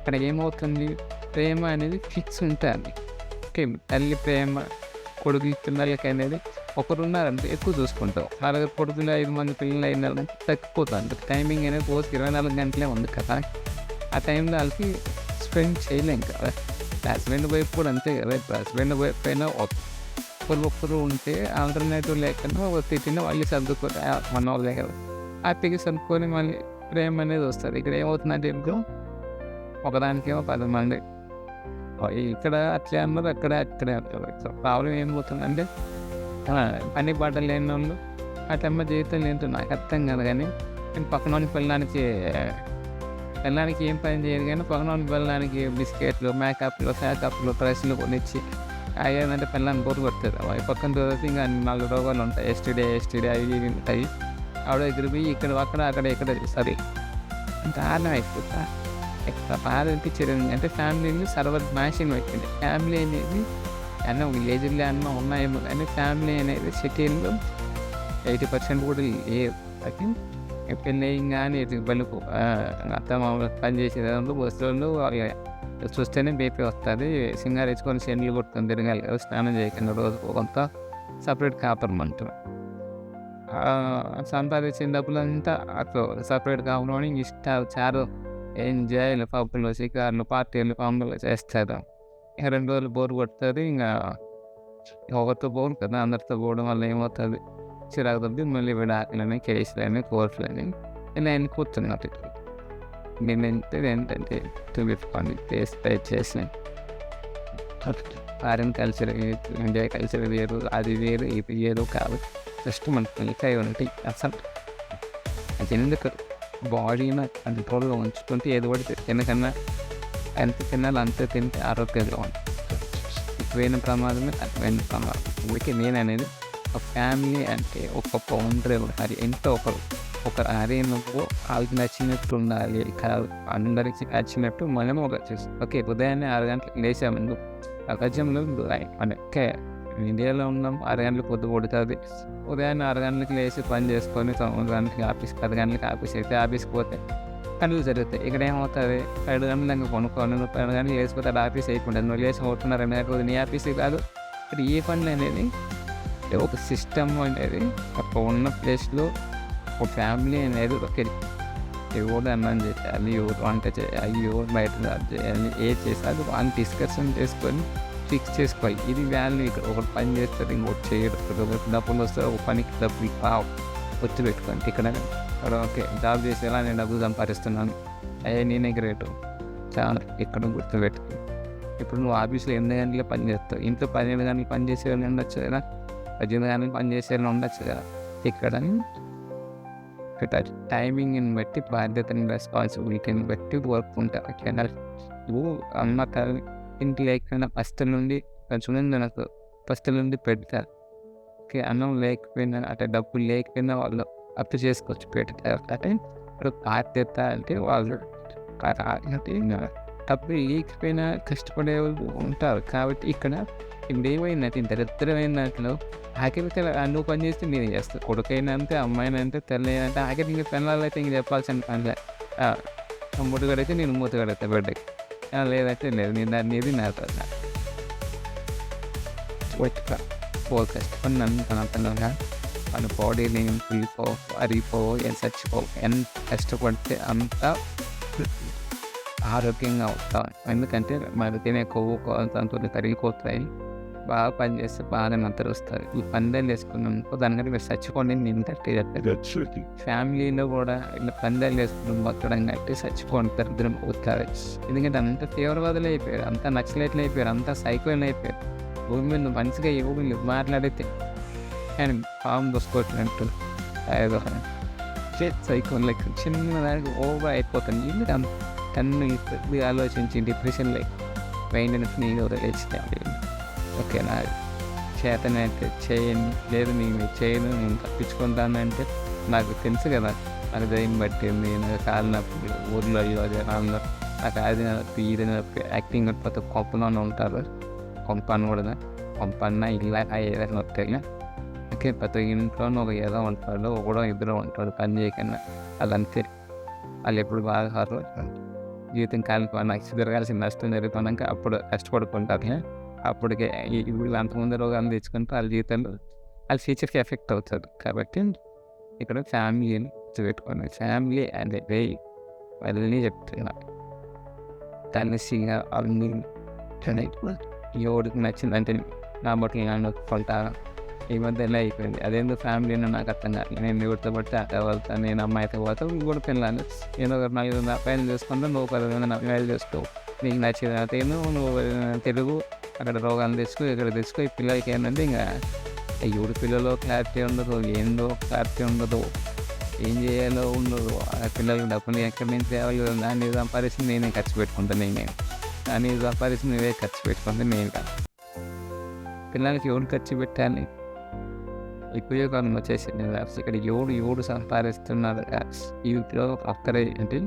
అక్కడ ఏమవుతుంది, ప్రేమ అనేది ఫిక్స్ ఉంటుంది. ఓకే, తల్లి ప్రేమ కొడుకు పిల్లలకి అనేది ఒకరున్నారంటే ఎక్కువ చూసుకుంటాం. అలాగే కొడుకులు 5 మంది పిల్లలు అయినారంటే తగ్గిపోతుంది. టైమింగ్ అనేది రోజుకి 24 గంటలే ఉంది కదా. ఆ టైంలో వాళ్ళకి స్పెండ్ చేయలేం కదా. హస్బెండ్ వైఫ్ కూడా అంతే కదా. ఇప్పుడు హస్బెండ్ వైఫ్ అయినా ఒక్కరు ఉంటే ఆల్టర్నేటివ్ లేకుండా తిట్టిన వాళ్ళు సర్దుకొని మన వాళ్ళే కదా, హ్యాపీగా సర్దుకొని మళ్ళీ ప్రేమ అనేది వస్తుంది. ఇక్కడ ఏమవుతుందంటే ఇప్పుడు ఒకదానికేమో 10 మంది ఇక్కడ అట్లే అన్నారు, అక్కడే అన్నారు. సో ప్రాబ్లం ఏమవుతుందంటే పని పాట లేని వాళ్ళు అట్లమ్మ జీవితం ఏంటో నాకు అర్థం కాదు. కానీ నేను పక్కన వాళ్ళని పెళ్ళడానికి ఏం పని చేయదు, కానీ పక్కన వాళ్ళని పెళ్ళడానికి బిస్కెట్లు, ఫ్యాకప్లు డ్రెస్సులు కొనిచ్చి అయ్యేదంటే పెళ్ళాన్ని బోరు పడుతుంది. అవి పక్కన తర్వాత ఇంకా 4 రోగాలు ఉంటాయి, ఎస్టీడీ అవి ఉంటాయి. ఆవిడ దగ్గర పోయి అక్కడ సరే దారుణం అయిపోతా. ఎక్కడ బాధ అనిపించేది అంటే ఫ్యామిలీని సర్వర్ మ్యాషింగ్ పెట్టింది. ఫ్యామిలీ అనేది అన్న విలేజ్లో అన్న ఉన్నాయేమో, కానీ ఫ్యామిలీ అనేది సిటీల్లో 80% కూడా లేదు. పెళ్ళి కానీ బలుపు అత్త మామూలు పని చేసేదాంట్లో వస్తువులు చూస్తేనే బీపీ వస్తుంది. సింగారు వేసుకొని సెండ్లు కొట్టుకొని తిరగాలి కదా, స్నానం చేయకుండా రోజు కొంత సపరేట్ కాపరమంటారు. సంపాదించిన డబ్బులంతా అట్లా సపరేట్ కావాలి. చారు ఎంజాయ్లు, పబ్బులు, షికార్లు, పార్టీలు, పంపులు చేస్తారు. 2 రోజులు బోర్ కొడుతుంది. ఇంకా ఒకరితో బోరు కదా, అందరితో పోవడం వల్ల ఏమవుతుంది, చిరాకు తగ్గి మళ్ళీ విడాకులని, కేసులని, కోర్టులని ఇలా ఎన్ని కూర్చున్నట్టు. నేను ఏంటంటే చూపించుకోండి చేసిన ఫారెన్ కల్చర్, ఇండియా కల్చర్ వేరు, అది వేరు, ఇది వేరు కాదు. జస్ట్ మనకి ఇంకా ఉంటాయి. అసలు అది ఎందుకు బాడీని కంట్రోల్గా ఉంచుకుంటే ఏది పడితే తినకన్నా ఎంత తినాలి అంతే తింటే ఆరోగ్యంగా ఉంటుంది. ఎక్కువైన ప్రమాదమే తక్కువైన ప్రమాదం. అందుకే నేను అనేది ఒక ఫ్యామిలీ అంటే ఒక బౌండరీ ఉండాలి. ఎంతో ఒకరు అరే నువ్వు వాళ్ళకి నచ్చినట్టు ఉండాలి కాదు, అందరికి నచ్చినట్టు మనము ఒక చేస్తాం. ఓకే, ఉదయాన్నే 6 గంటలకు లేచాము. ప్రపంచంలో మనకే ఇండియాలో ఉన్నాం, 6 గంటలకు పొద్దు కొడుతుంది. ఉదయాన్నే 6 గంటలకు లేచి పని చేసుకొని 9 గంటలకి ఆఫీస్, 10 గంటలకి ఆఫీస్ అయితే ఆఫీస్కి పోతే పనులు జరుగుతాయి. ఇక్కడ ఏమవుతుంది, 7 గంటలు ఇంకా కొనుక్కోను, నువ్వు 10 గంటలు లేచిపోతే అది ఆఫీస్ అయిపోతుంది. నువ్వు లేచి కొట్టుకున్నారు 2 గంటలు నీ ఆఫీస్కి కాదు. ఇక్కడ ఏ పనులు అనేది ఒక సిస్టమ్ అనేది అక్కడ ఉన్న ప్లేస్లో ఒక ఫ్యామిలీ అనేది ఎవరు అన్నం చేయాలి, ఎవరు వంట చేయాలి, ఎవరు బయట చేయాలి, ఏది చేయాలి వాళ్ళు డిస్కషన్ చేసుకొని ఫిక్స్ చేసుకోవాలి. ఇది వాల్యూ. ఇక్కడ ఒకటి పని చేస్తారు, ఇంకోటి చేయరు. ఒకటి డబ్బులు వస్తారు, ఒక పనికి డబ్బులు వచ్చి పెట్టుకోండి. ఇక్కడ ఓకే జాబ్ చేసేలా నేను డబ్బులు సంపాదిస్తున్నాను, నేనే గ్రేటు చాలా ఇక్కడ గుర్తుపెట్టుకో. ఇప్పుడు నువ్వు ఆఫీస్లో 8 గంటలే పని చేస్తావు, ఇంట్లో 12 గంటలు పని చేసేవాళ్ళు ఉండొచ్చు కదా, 18 గంటలు పని చేసేవాళ్ళు ఉండొచ్చు కదా. ఇక్కడ టైమింగ్ని బట్టి, బాధ్యతని, రెస్పాన్సిబిలిటీని బట్టి వర్క్ ఉంటాయి. నువ్వు అమ్మ ఇంటి లేకపోయినా ఫస్ట్ నుండి చూడండి, నాకు ఫస్ట్ నుండి పెడతారు. ఓకే, అన్నం లేకపోయినా అంటే డబ్బులు లేకపోయినా వాళ్ళు అప్పు చేసుకోవచ్చు, పెడతారు. అంటే ఇప్పుడు బాధ్యత అంటే వాళ్ళు డబ్బులు లేకపోయినా కష్టపడే వాళ్ళు ఉంటారు. కాబట్టి ఇక్కడ ఏమైనా దరిద్రమైన దాంట్లో ఆఖరికి నువ్వు పని చేస్తే నేను చేస్తాను. కొడుకైనా అంతే, అమ్మాయినా అంతే, తెల్లైనా అంటే ఆఖరికి ఇంక పిల్లలైతే ఇంక చెప్పాల్సిన పనిలే. ముట్టుగడైతే నేను మూతగడతా బిడ్డకి, లేదంటే లేదు, నేను దాన్ని ఏది నేర్పా కష్టపడి నన్ను మన బాడీని అరిగిపో చచ్చిపో. ఎంత కష్టపడితే అంత ఆరోగ్యంగా అవుతాం. ఎందుకంటే మన తినే కొవ్వు దాంతో కరిగిపోతాయి. బాగా పని చేస్తే బాగా నిద్ర వస్తుంది. ఈ పందాలు వేసుకున్నాం దానికంటే మీరు చచ్చిపోండి నేను కట్టి చెప్తాను. ఫ్యామిలీలో కూడా ఇలా పందాలు వేసుకుని బతకడం కట్టి చచ్చిపోండి దరిద్రం అవుతారు. ఎందుకంటే అంత తీవ్రవాదులు అయిపోయారు, అంత నక్సలైట్లు అయిపోయారు, అంత సైకోలు అయిపోయారు. భూమి మీద మంచిగా ఎవరు మాట్లాడితే కానీ పాము దోసుకోవచ్చినట్టు సైకోన్ లైక్ చిన్నదానికి ఓవర్ అయిపోతుంది. ఎందుకు అంత కన్ను ఆలోచించి డిప్రెషన్లో మెయింటెనెన్స్ నేను వదిలేసినాను. ఓకేనా, చేతనైతే చేయను, లేదు నేను చేయను, నేను తప్పించుకుంటానంటే నాకు తెలుసు కదా, నాకు దయ్యం పట్టింది, నాకు కాలు నొప్పి, ఊర్లో జనాల్లో నాకు అది నొప్పి, ఇది నొప్పి, యాక్టింగ్ నొప్పి కొంపలోనే ఉంటారు. కొంపను కూడా కొంపన్న ఇలా ఏదైనా వస్తాయి. ఓకే, ప్రతి ఇంట్లోనూ ఒక ఏదో ఉంటాడు, ఒకడో ఇద్దరు ఉంటాడు పని చేయకుండా. వాళ్ళంతే, వాళ్ళు ఎప్పుడు బాగా హార్డ్ జీవితం కాలిపోయి నాకు జరగాల్సిన నష్టం జరుగుతున్నాక అప్పుడు కష్టపడుకుంటారు. అప్పటికే వీళ్ళు అంతకుముందు రోగాలు తెచ్చుకుంటే వాళ్ళ జీవితంలో వాళ్ళ ఫ్యూచర్కి ఎఫెక్ట్ అవుతుంది. కాబట్టి ఇక్కడ ఫ్యామిలీని గుర్తుపెట్టుకోండి. ఫ్యామిలీ అండ్ వే వాళ్ళని చెప్తున్నా కలిసిగా అన్ని ఎవరికి నచ్చిందంటే నా బట్టలు నన్ను కొంటా ఈ మధ్య ఎలా అయిపోయింది. అదేందో ఫ్యామిలీని నాకు అర్థం కాదు. నేను ఎవరితో పడితే అక్కడ వెళ్తాను, నేను అమ్మాయితో పోతా, కూడా పిల్లలు ఏదో ఒక 4 అబ్బాయిలు చేసుకుంటా, నువ్వు 10 అమ్మాయిలు చేసుకో, నీకు నచ్చిన తేను నువ్వు తెలుగు అక్కడ రోగాలు తెచ్చుకో, ఇక్కడ తెచ్చుకో. ఈ పిల్లలకి ఏంటంటే ఇంకా ఎవరి పిల్లలో క్లారిటీ ఉండదు, ఏందో క్లారిటీ ఉండదు, ఏం చేయాలో ఉండదు. ఆ పిల్లలకి డబ్బులు ఎక్కడి నుంచి తేవాలి, దాన్ని సంపాదించి నేనే ఖర్చు పెట్టుకుంటాను. నేను దాన్ని సంపాదించి నువ్వే ఖర్చు పెట్టుకుంటే నేను కాదు. పిల్లలకి ఎవరు ఖర్చు పెట్టాలి? ఉపయోగాలను వచ్చేసింది. ఇక్కడ ఎవడు సంపాదిస్తున్నారు వీటిలో ఒక్కరే అంటే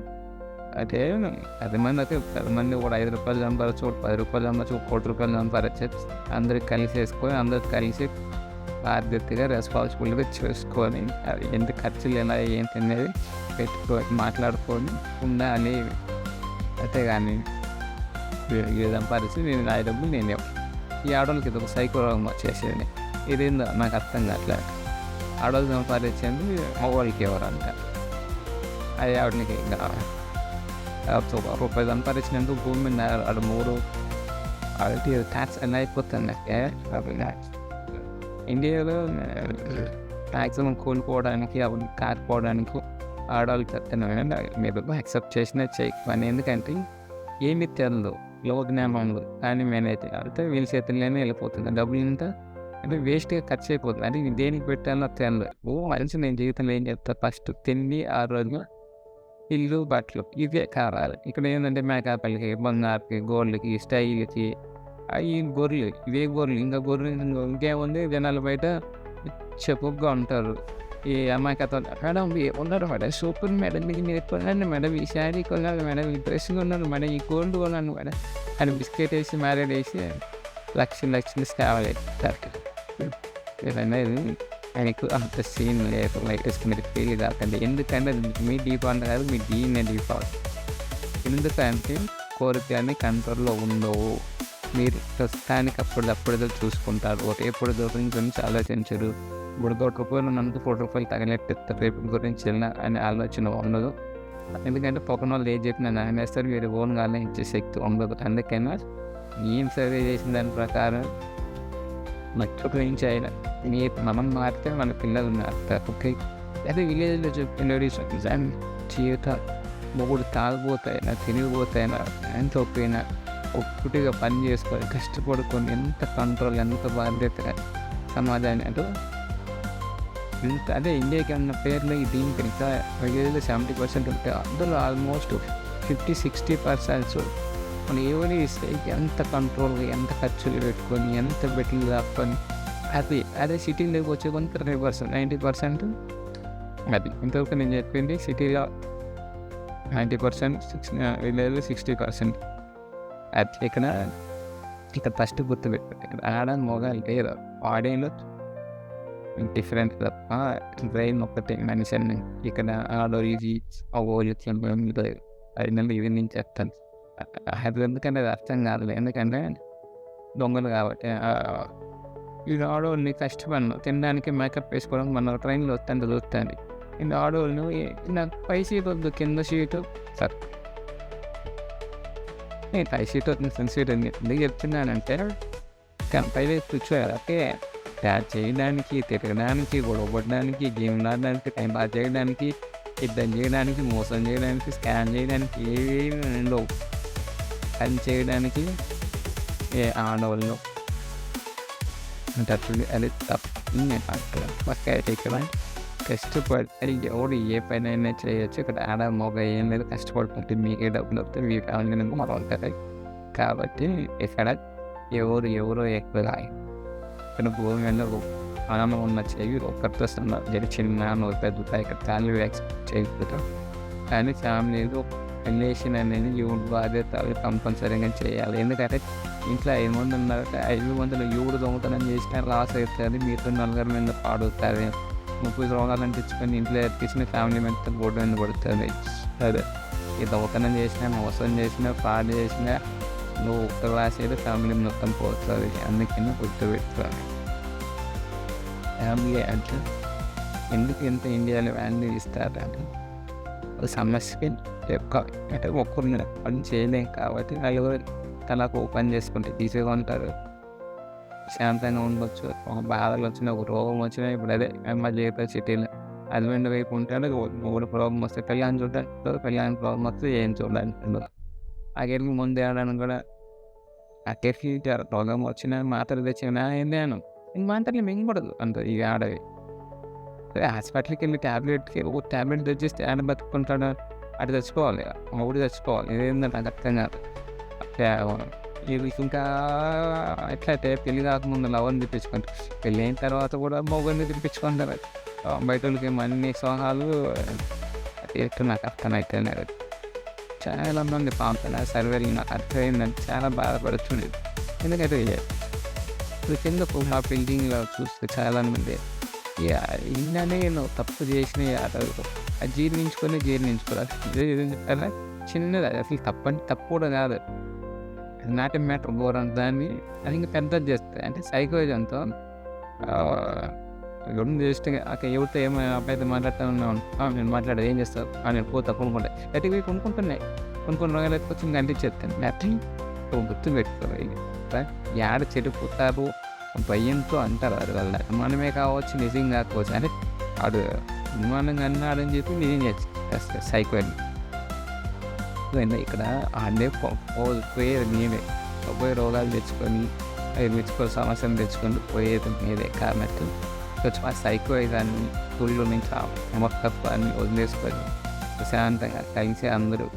10 మంది అయితే 10 మంది కూడా 5 రూపాయలు సంపాదించు, 10 రూపాయలు సంపాదించు, 1 కోటి రూపాయలు సంపాదించచ్చు. అందరికి కలిసి వేసుకొని అందరికి కలిసి బాధ్యతగా రెస్పాన్సిబుల్గా చూసుకొని అది ఎంత ఖర్చులు ఎలా ఏంటి అనేది పెట్టుకొని మాట్లాడుకొని ఉండాలి. అయితే కానీ ఇది సంపాదించి నేను నా డబ్బులు నేనే. ఈ ఆడవాళ్ళకి ఇది ఒక సైకో రోగం వచ్చేసేది. ఇదేందో నాకు అర్థం కావట్లేదు. ఆడవాళ్ళు సంపాదించేది మగవాళ్ళకి ఎవరంట. అది ఆవిడకి ఇంకా రూపాయలు సంపాదించినందుకు భూమి మీద 3 ట్యాక్స్ అన్నీ అయిపోతుంది. ఇండియాలో మ్యాక్సిమం కోల్పోవడానికి అవి కాకపోవడానికి ఆడవాళ్ళు చెప్తాను. మీరు యాక్సెప్ట్ చేసినా చేయకపోయినా, ఎందుకంటే ఏమి తెలదు లోజ్ఞానంలో. కానీ నేనైతే అయితే వీళ్ళ చేతుల్లోనే వెళ్ళిపోతుంది డబ్బులు. ఇంత అంటే వేస్ట్గా ఖర్చు అయిపోతుంది. అంటే దేనికి పెట్టాలో తెలదు. మంచి నేను జీవితంలో ఏం చెప్తాను, ఫస్ట్ తిండి, ఆరోగ్యం, ఇల్లు, బట్టలు, ఇవే కావాలి. ఇక్కడ ఏంటంటే మేకప్లకి, బంగారుకి, గోల్డ్కి, స్టైల్కి, ఈ గొర్రెలు, ఇవే గొర్రెలు. ఇంకా గొర్రెలు ఇంకేముంది, జనాలు బయట చెప్పుగా ఉంటారు. ఈ అమ్మాయి కథ, మేడం ఉన్నారు మేడం, సూపర్ మేడం, మీకు మీరు కొన్నాను మేడం, ఈ శారీ కొన్నాను మేడం, ఈ డ్రెస్ కొన్నాను మేడం, ఈ గోల్డ్ కొన్నాను మేడం అని బిస్కెట్ వేసి మ్యారేడ్ వేసి లక్షలు కావాలి. అనేది ఆయనకు అంత సీన్ లేదు. లైటెస్ట్ మీరు ఫీల్ కాకండి. ఎందుకంటే మీ డిఫాల్ట్ కాదు, మీ డీనే డిఫాల్ట్. ఎందుకంటే కోరికని కంట్రోల్లో ఉండవు. మీరు ప్రస్తుతానికి అప్పుడప్పుడు చూసుకుంటారు. ఎప్పుడు గురించి ఆలోచించరు. ఇప్పుడు 1 రూపాయలు ఉన్నందుకు 1 రూపాయలు తగినట్టు రేపు గురించి అని ఆలోచన ఉండదు. ఎందుకంటే పక్కన వాళ్ళు ఏది చెప్పినా నానేస్తారు. మీరు ఓన్గా ఆలోచించే శక్తి ఉండదు. అందుకైనా ఏం సర్వే చేసిన దాని ప్రకారం గురించి అయినా మనం మారితే మన పిల్లలు మారుతారు. ఓకే, అదే విలేజ్లో చెప్పిన జీవితం మొగుడు తాగిపోతాయినా, తిరిగిపోతాయినా, ఎంత ఒప్పైనా ఒక్కటిగా పని చేసుకొని కష్టపడుకొని ఎంత కంట్రోల్, ఎంత బాధ్యత సమాజాన్ని అంటే ఇంత. అదే ఇండియాకి అన్న పేర్లు దీనికి ఇంకా విలేజ్లో 70% ఉంటే అందులో ఆల్మోస్ట్ 50-60% మన ఎవరి ఎంత కంట్రోల్గా, ఎంత ఖర్చులు పెట్టుకొని, ఎంత బెట్లు దాక్కొని అదే సిటీలోకి వచ్చే కొంత 30%, 90% అది. ఇంతవరకు నేను చెప్పింది సిటీలో 90%, విలేజ్లో 60%. అది ఇక్కడ ఫస్ట్ గుర్తుపెట్టారు. ఇక్కడ ఆడ మొగాలు లేదు, ఆడేలో డిఫరెంట్ తప్ప బ్రెయిన్ ఒక్కటే మనిషి అన్ని. ఇక్కడ ఆడోళ్ళు అది ఇవి నేను చెప్తాను. అది ఎందుకంటే అది అర్థం కాదు. ఎందుకంటే దొంగలు కాబట్టి ఈ ఆడవాళ్ళని కష్టపడిన తినడానికి మేకప్ వేసుకోవడం మన ట్రైన్లో వస్తాను దొరుకుతుంది. ఈ ఆడవాళ్ళు నాకు పై సీట్ వద్దు, కింద సీటు సార్, నేను పై సీట్ వద్దు, సీట్ ఎందుకు చెప్తున్నానంటే పైన కూర్చోవాలి. ఓకే, ట్యాచ్ చేయడానికి, తిరగడానికి, గొడవపడడానికి, గేమ్ ఆడడానికి, టైం పాస్ చేయడానికి, యుద్ధం చేయడానికి, మోసం చేయడానికి, స్కాన్ చేయడానికి ఏమేమి ఉండవు. పని చేయడానికి ఆడవాళ్ళు అంటే అది తప్పు. నేను అంటాను ఇక్కడ కష్టపడి ఎవడు ఏ పని అయినా చేయొచ్చు. ఇక్కడ ఆడ మొగ ఏం లేదు, కష్టపడుతుంటే మీకే డబ్బులు వస్తాయి, మీ ఫ్యామిలీ మనం ఉంటుంది. కాబట్టి ఇక్కడ ఎవరో ఎక్కువ ఇక్కడ భూమి మీద ఆమె ఉన్న చెయ్యి ఒకరితో చిన్న పెద్ద ఇక్కడ ఫ్యామిలీ ఎక్స్పెక్ట్ చేయగలుగుతాం. కానీ ఫ్యామిలీలో రిలేషన్ అనేది ఎవరు బాధ్యత కంపల్సరీగా చేయాలి. ఎందుకంటే ఇంట్లో 5 మంది ఉన్నారంటే 5 మందిలో ఎవరు దొంగతనం చేసినా లాస్ అవుతుంది, మీతో 4 మీద పాడుతుంది. 30 రోగాలను తెచ్చుకొని ఇంట్లో ఎత్తికిచ్చిన ఫ్యామిలీ మెంబర్ బోర్డు మీద పడుతుంది. అదే ఈ దొంగతనం చేసినా, మోసం చేసినా, ఫ్రాడ్ చేసినా నువ్వు ఒక్క రాసేది ఫ్యామిలీ మొత్తం పోతుంది. అందుకని గుర్తుపెట్టుకోవాలి. ఫ్యామిలీ అంటే ఎందుకు ఇంత ఇండియాలో వాల్యూ ఇస్తారంటే ఒక సమస్యకి చెప్పుకోవాలి. అంటే ఒక్కరిని పని చేయలేం కాబట్టి నలుగురు తలకు పని చేసుకుంటే ఈజీగా ఉంటారు, శాంతంగా ఉండొచ్చు. ఒక బాధలు వచ్చినా, ఒక రోగం వచ్చినా, ఇప్పుడు అదే మా జీవిత సిటీలో హస్బెండ్ వైపు ఉంటాడు, మూడు ప్రాబ్లం వస్తే పెళ్ళాన్ని చూడడానికి, పెళ్ళానికి ప్రాబ్లం వస్తే ఏం చూడడానికి ఉండదు. అక్కడికి ముందు ఏడాను కూడా అక్కడికి రోగం వచ్చిన మాత్రలు తెచ్చినా ఏందాను ఇంక మాత్రలు మింగకూడదు అంత ఇక ఆడవి. హాస్పిటల్కి వెళ్ళి ట్యాబ్లెట్కి ఒక ట్యాబ్లెట్ తెచ్చిస్తే ఆడ బతుకుంటాడు, అటు తెచ్చుకోవాలి, ఒకటి తెచ్చుకోవాలి. ఇదేంటంటే నాకు అర్థం కాదు. ఇది ఇంకా ఎట్లయితే పెళ్ళి కాకముందు లవర్ని తెప్పించుకుంటారు, పెళ్ళి అయిన తర్వాత కూడా మొగుడిని తెప్పించుకుంటారు. బయట వాళ్ళకి అన్ని సోహాలు ఎట్టు నాకు అర్థమైతే చాలా మంది పాపల సర్వేలు నాకు అర్థమైందని చాలా బాధపడుతుంది. ఎందుకంటే ఇప్పుడు కిందకు మా బిల్డింగ్లో చూస్తే చాలామంది ఇలానే నేను తప్పు చేసిన జీర్ణించుకోవాలి. చిన్నది అసలు తప్పు కూడా కాదు, నాట్ ఎ మ్యాటర్ ఘోరం. దాన్ని అది ఇంకా పెద్దది చేస్తుంది. అంటే సైకోయిజంతో జస్ట్ ఎవరితో ఏమో అబ్బాయితో మాట్లాడుతూ ఉన్నాను, నేను మాట్లాడేది ఏం చేస్తావు, నేను పోతా కొనుక్కుంటా ఎట్టి పోయి కొనుక్కుంటున్నాయి, కొన్ని రోజులు వచ్చి ఇంకా అంటించేస్తాను. అట్లా గుర్తు పెట్టుకోవాలి. యాడ చెడిపోతారు భయంతో అంటారు. అది వల్ల మనమే కావచ్చు, నిజం కాకపోవచ్చు. అంటే వాడు అనుమానంగా అన్నాడని చెప్పి నిజం చేస్తే సైకోయిజం. ఇక్కడ ఆడే పోయేది నేనే, పోయి రోగాలు తెచ్చుకొని సమస్యలు తెచ్చుకొని పోయేది మీదే. కాబట్టి కొంచెం ఆ సైకోయిజాన్ని స్కూల్లో నుంచి మొత్తత్వాన్ని వదిలేసుకొని ప్రశాంతంగా కలిసి అందరూ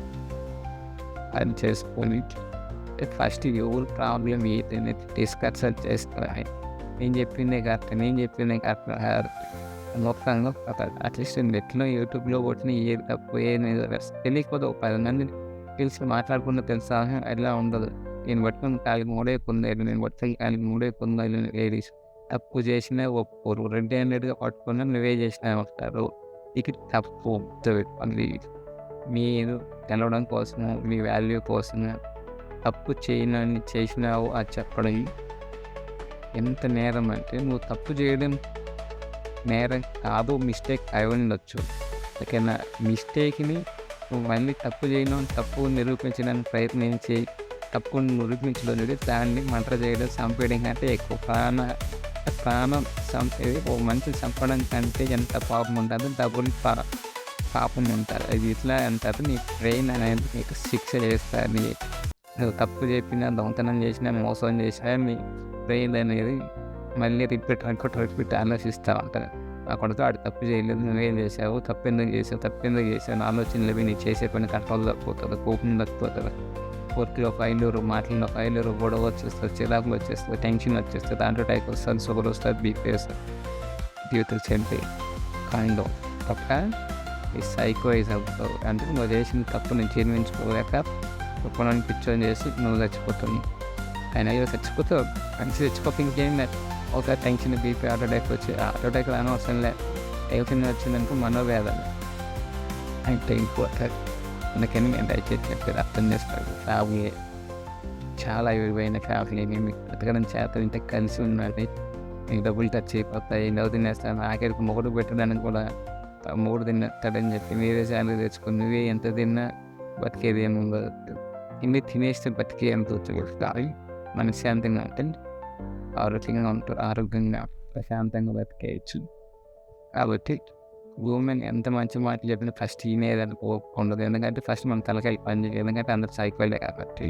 అది చేసుకొని ఫస్ట్ ఎవరు ప్రాబ్లం ఏదైనా డిస్కస్ చేసుకోవాలి. నేను చెప్పిందే కరెక్ట్ మొత్తంగా అట్లీస్ట్ ఎట్లా యూట్యూబ్లో కొట్టిన ఏది తప్పు ఏది తెలియకపోతే ఒక 10 మంది తెలిసి మాట్లాడుకుంటూ తెలుసా ఎలా ఉండదు. నేను పట్టుకుని కాలికి మూడే పొందాలి, నేను పట్టుకుని కాలికి మూడే పొందాలి. లేడీస్ తప్పు చేసినా ఒప్పుకోరు, రెడ్ హ్యాండెడ్గా పట్టుకున్నా నువ్వే చేసినా వస్తారు. ఇక తప్పు మళ్ళీ మీరు తెలవడం కోసము, మీ వాల్యూ కోసము తప్పు చేసినావు అది చెప్పడం ఎంత నేరం అంటే, నువ్వు తప్పు చేయడం నేరం కాదు, మిస్టేక్ అయి ఉండొచ్చు. ఓకేనా, మిస్టేక్ని నువ్వు మళ్ళీ తప్పు చేయడం, తప్పు నిరూపించడానికి ప్రయత్నించి తప్పుని నిరూపించడం, దాన్ని మర్డర్ చేయడం, చంపేయడం కంటే ఎక్కువ ప్రాణం చంపేది. ఓ మనిషిని చంపడం కంటే ఎంత పాపం ఉంటుందో డబ్బులు పాపం ఉంటారు. అది ఇట్లా అంటారు, నీ బ్రెయిన్ అనేది నీకు శిక్ష చేస్తారు. నువ్వు తప్పు చెప్పినా, దొంగతనం చేసినా, మోసం చేసినా మీ బ్రెయిన్ అనేది మళ్ళీ రిపీట్ ఆలోచిస్తూ ఉంటారు. ఆ కొడుకు ఆడు తప్పు చేయలేదు, నువ్వేం చేసావు, తప్పు ఎందుకు చేసావు ఆలోచనలు నీ చేసే పని కంట్రోల్ తప్పిపోతుంది, కోపం తప్పిపోతుంది. వర్క్లో ఫైల్యూరు, మాటల్లో ఫైల్యూరు, గొడవ వచ్చేస్తుంది, చిరాకులు వచ్చేస్తుంది, టెన్షన్ వచ్చేస్తుంది, దాంట్లో టైప్ వస్తుంది, షుగర్ వస్తుంది, బీపీ వస్తుంది, జీవితం చంపి కైండ్ ఆఫ్ తప్ప ఈ సైకోయిజ్ అవుతావు. అంటే నువ్వు చేసిన తప్పు నేను జీర్ణించుకోలేక ఒక్కడానికి పిచ్చోని చేసి నువ్వు చచ్చిపోతుంది. అయినా ఇవి చచ్చిపోతావు, మంచి చచ్చిపోతే ఇంకేం లేదు. ఒక టెన్షన్, బీపీ, హార్ట్ అటాక్ రాని అవసరం లేదు. టెన్షన్ వచ్చిందనుకో మనోవేదన అంటే ఇంకో. అందుకని నేను దయచేసి చెప్పేది అర్థం చేసుకోవాలి. ఫ్యామిలీ చాలా విలువైన ఫ్యామిలీని మీకు బ్రతకడం చేత ఇంత కలిసి ఉన్నది. మీకు డబ్బులు టచ్ అయిపోతాయి, నవ్వు తినేస్తాను, ఆఖరికి మొగుడు పెట్టడానికి కూడా మూడు తినేస్తాడని చెప్పి మీరే శాలరీ తెచ్చుకుని నువ్వే ఎంత తిన్నా బతికేది ఏమి ఉండదు. ఇన్ని తినేస్తే బతికే ఎంత వచ్చి మనశ్శాంతంగా అంటే ఆరోగ్యంగా ఉంటారు, ఆరోగ్యంగా ప్రశాంతంగా బతికేయచ్చు. కాబట్టి ఉమెన్ ఎంత మంచి మాటలు చెప్పినా ఫస్ట్ ఈయనేదని ఉండదు. ఎందుకంటే ఫస్ట్ మన తలకాయ పని చేయదు, ఎందుకంటే అందరు సైకోలే కాబట్టి.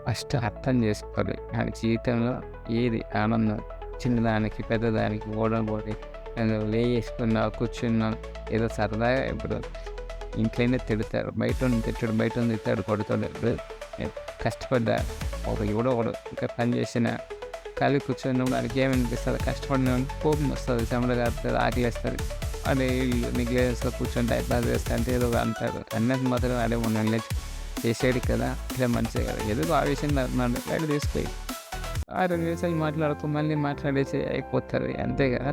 ఫస్ట్ అర్థం చేసుకోవాలి ఆయన జీవితంలో ఏది ఆనందం, చిన్నదానికి పెద్దదానికి ఓడబోడి లేసుకున్నా కూర్చున్నా ఏదో సరదాగా. ఇప్పుడు ఇంట్లోనే తిడతారు, బయట తిట్టాడు కొడుతాడు. ఇప్పుడు కష్టపడ్డా ఎవడో ఇంకా పని చేసిన ఖాళీ కూర్చొని వాడికి ఏమనిపిస్తుంది, కష్టపడిన కోపం వస్తుంది, చెమట కాస్తుంది, ఆకలి వేస్తుంది. అదే నీకు లేదుగా కూర్చొని టైం పాస్ చేస్తా అంటే ఏదో అంటారు. అన్నది మాత్రం అదే ఉండాలి చేసేది కదా, ఇట్లా మంచిగా కదా, ఏదో ఆ విషయం బయట తీసుకుపోయి 6 నిమిషాలు మాట్లాడుతూ మళ్ళీ మాట్లాడేసి అయిపోతుంది, అంతే కదా.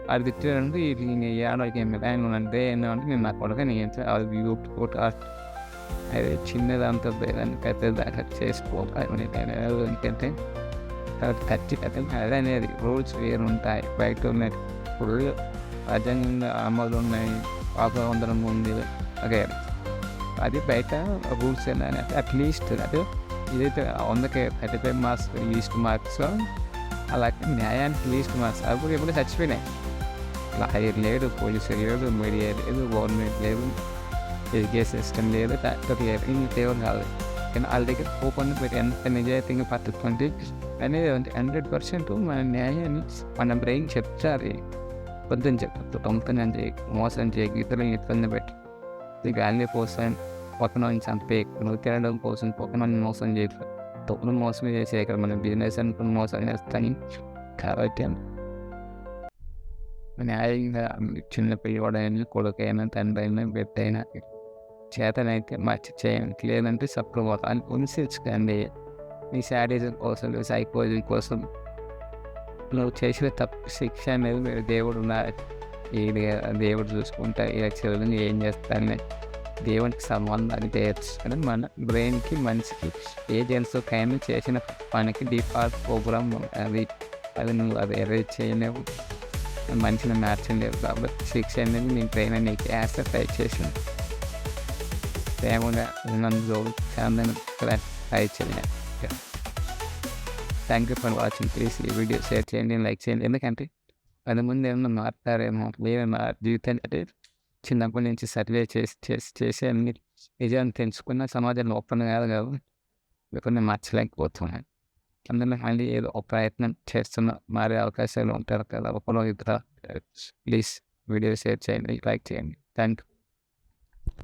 అది తిట్టాడంటే ఇది ఏడవకి ఏం లేదు ఆయన అంటే ఏంటంటే నేను నా కొడుక నేను అది యూట్యూబ్ అదే చిన్నదంతా దాన్ని పెద్దదాకా చేసుకోవాలి ఎందుకంటే ఖచ్చితంగా అదే అనేది రూల్స్ వేరు ఉంటాయి బయట ఉన్నాయి ఇప్పుడు రాజ్యాంగంగా అమలు ఉన్నాయి పాపవందనం ఉంది ఓకే అది బయట రూల్స్ ఏంటంటే అట్లీస్ట్ అదే ఇదైతే 100కి 35 మార్క్స్ లీస్ట్ మార్క్స్ అలాగే న్యాయానికి లీస్ట్ మార్క్స్ అవి కూడా ఎప్పుడు చచ్చిపోయినాయి లాయర్ లేడు పోలీసు లేడు మీడియా లేదు గవర్నమెంట్ లేదు ఎడ్యుకేషన్ సిస్టమ్ లేదు డాక్టర్ లేదు ఇంకేం కాదు కానీ వాళ్ళ దగ్గర ఓపెన్ పెట్టి ఎంత నిజాయితీగా పట్టుకుంటే అనేది 100% మన న్యాయాన్ని మన బ్రెయిన్ చెప్తారు పొద్దున్న చెప్తారు దొంగతనం చేయకు మోసం చేయకు ఇతరులను ఇబ్బంది పెట్టి నీకు వాల్యూ కోసం పక్కన నుంచి చంపేయకు నువ్వు తినడం కోసం పక్కన మోసం చేయకు తప్పును మోసం చేసే ఇక్కడ మన బిజినెస్ అనుకుని మోసం చేస్తాను కాబట్టి న్యాయంగా చిన్న పిల్లవాడైనా కొడుకైనా తండ్రి అయినా బిడ్డ అయినా చేతనైతే మర్చి చేయండి లేదంటే సప్రమోతాన్ని అనుసరించకండి నీ శాడిజం కోసం సైకోజం కోసం నువ్వు చేసిన తప్పు శిక్ష అనేది మీరు దేవుడు ఉన్నారు దేవుడు చూసుకుంటా ఈ లక్షలను ఏం చేస్తానని దేవునికి సంబంధాన్ని చేయొచ్చు కానీ మన బ్రెయిన్కి మనిషికి ఏ జెన్స్కైనా చేసిన పనికి డిఫాల్ట్ ప్రోగ్రామ్ అది అది నువ్వు అది ఎరేజ్ చేయలేవు మనిషిని మార్చలేవు కాబట్టి శిక్ష అనేది నీ బ్రెయిన్ నీకు యాక్సెప్ట్ ట్రై చేసింది ప్రేమగా నన్ను చాలా ట్రై చేయాలి thank you for watching please ఈ వీడియో షేర్ చేయండి లైక్ చేయండి ఎందుకంటే అది ముందు ఏమన్నా మాట్లాడేమో లేదన్నా జీవితాన్ని అంటే చిన్నప్పటి నుంచి సర్వే చేసి అన్ని నిజాన్ని తెలుసుకున్న సమాజంలో ఓపెన్ కాదు కొన్ని మార్చలేకపోతున్నాను అందులో మళ్ళీ ఏదో ఒక ప్రయత్నం చేస్తున్న మారే అవకాశాలు ఉంటారు కదా ఒకరో ఇద్దరు ప్లీజ్ వీడియో షేర్ చేయండి లైక్ చేయండి థ్యాంక్ యూ